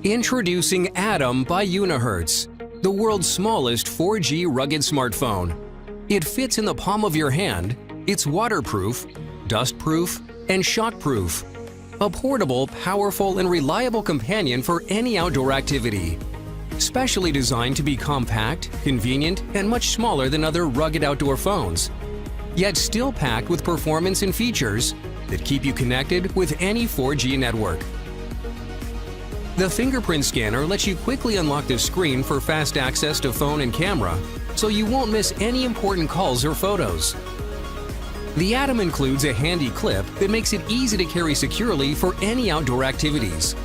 Introducing Atom by Unihertz, the world's smallest 4G rugged smartphone. It fits in the palm of your hand, it's waterproof, dustproof, and shockproof. A portable, powerful, and reliable companion for any outdoor activity. Specially designed to be compact, convenient, and much smaller than other rugged outdoor phones, yet still packed with performance and features that keep you connected with any 4G network. The fingerprint scanner lets you quickly unlock the screen for fast access to phone and camera, so you won't miss any important calls or photos. The Atom includes a handy clip that makes it easy to carry securely for any outdoor activities.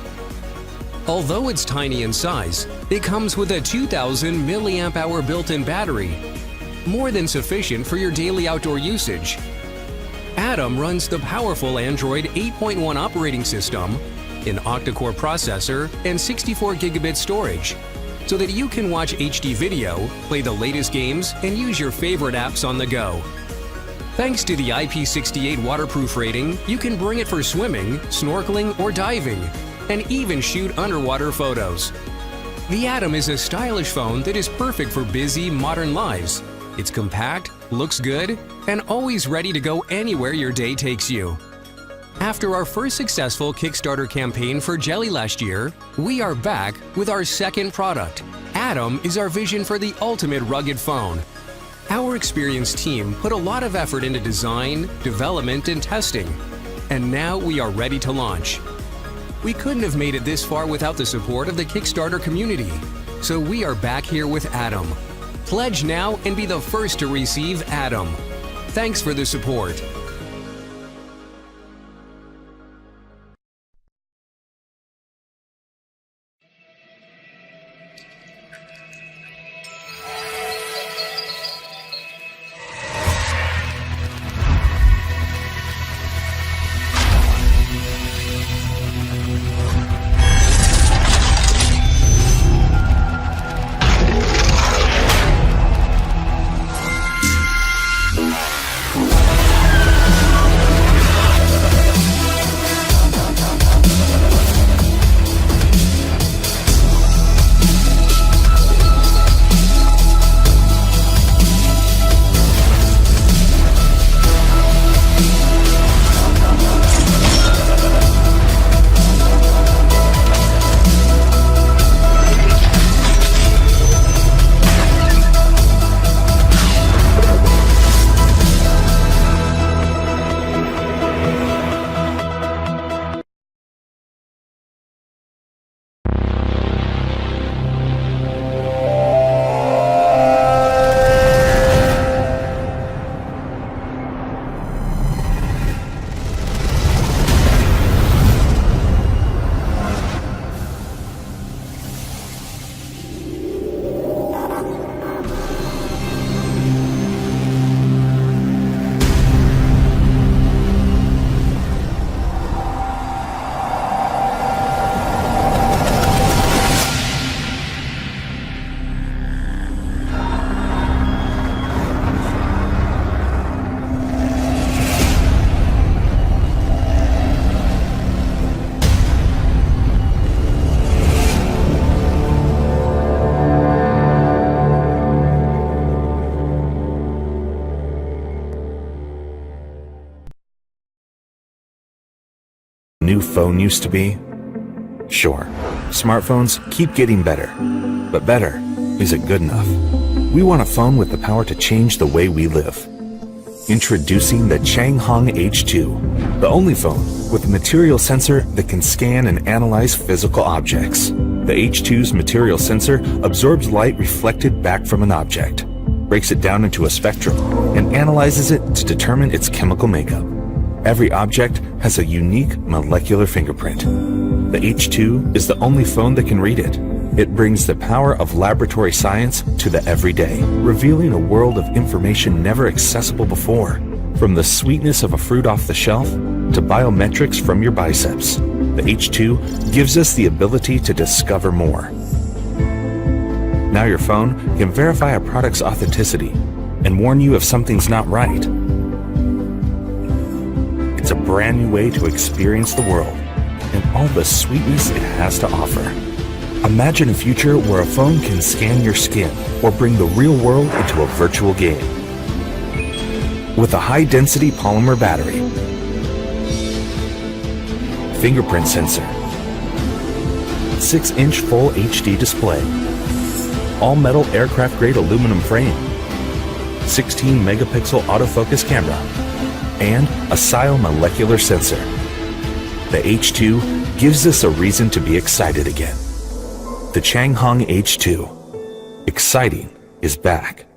Although it's tiny in size, it comes with a 2000 mAh built-in battery, more than sufficient for your daily outdoor usage. Atom runs the powerful Android 8.1 operating system, an octa-core processor, and 64 gigabit storage, so that you can watch HD video, play the latest games, and use your favorite apps on the go. Thanks to the IP68 waterproof rating, you can bring it for swimming, snorkeling, or diving, and even shoot underwater photos. The Atom is a stylish phone that is perfect for busy, modern lives. It's compact, looks good, and always ready to go anywhere your day takes you. After our first successful Kickstarter campaign for Jelly last year, we are back with our second product. Atom is our vision for the ultimate rugged phone. Our experienced team put a lot of effort into design, development, and testing, and now we are ready to launch. We couldn't have made it this far without the support of the Kickstarter community, so we are back here with Atom. Pledge now and be the first to receive Atom. Thanks for the support. New phone used to be? Sure, smartphones keep getting better, but better, is it good enough? We want a phone with the power to change the way we live. Introducing the Changhong H2, the only phone with a material sensor that can scan and analyze physical objects. The H2's material sensor absorbs light reflected back from an object, breaks it down into a spectrum, and analyzes it to determine its chemical makeup. Every object has a unique molecular fingerprint. The H2 is the only phone that can read it. It brings the power of laboratory science to the everyday, revealing a world of information never accessible before. From the sweetness of a fruit off the shelf to biometrics from your biceps, the H2 gives us the ability to discover more. Now your phone can verify a product's authenticity and warn you if something's not right. It's a brand new way to experience the world and all the sweetness it has to offer. Imagine a future where a phone can scan your skin or bring the real world into a virtual game. With a high-density polymer battery, fingerprint sensor, 6-inch full HD display, all-metal aircraft-grade aluminum frame, 16-megapixel autofocus camera, and a molecular sensor. The H2 gives us a reason to be excited again. The Changhong H2. Exciting is back.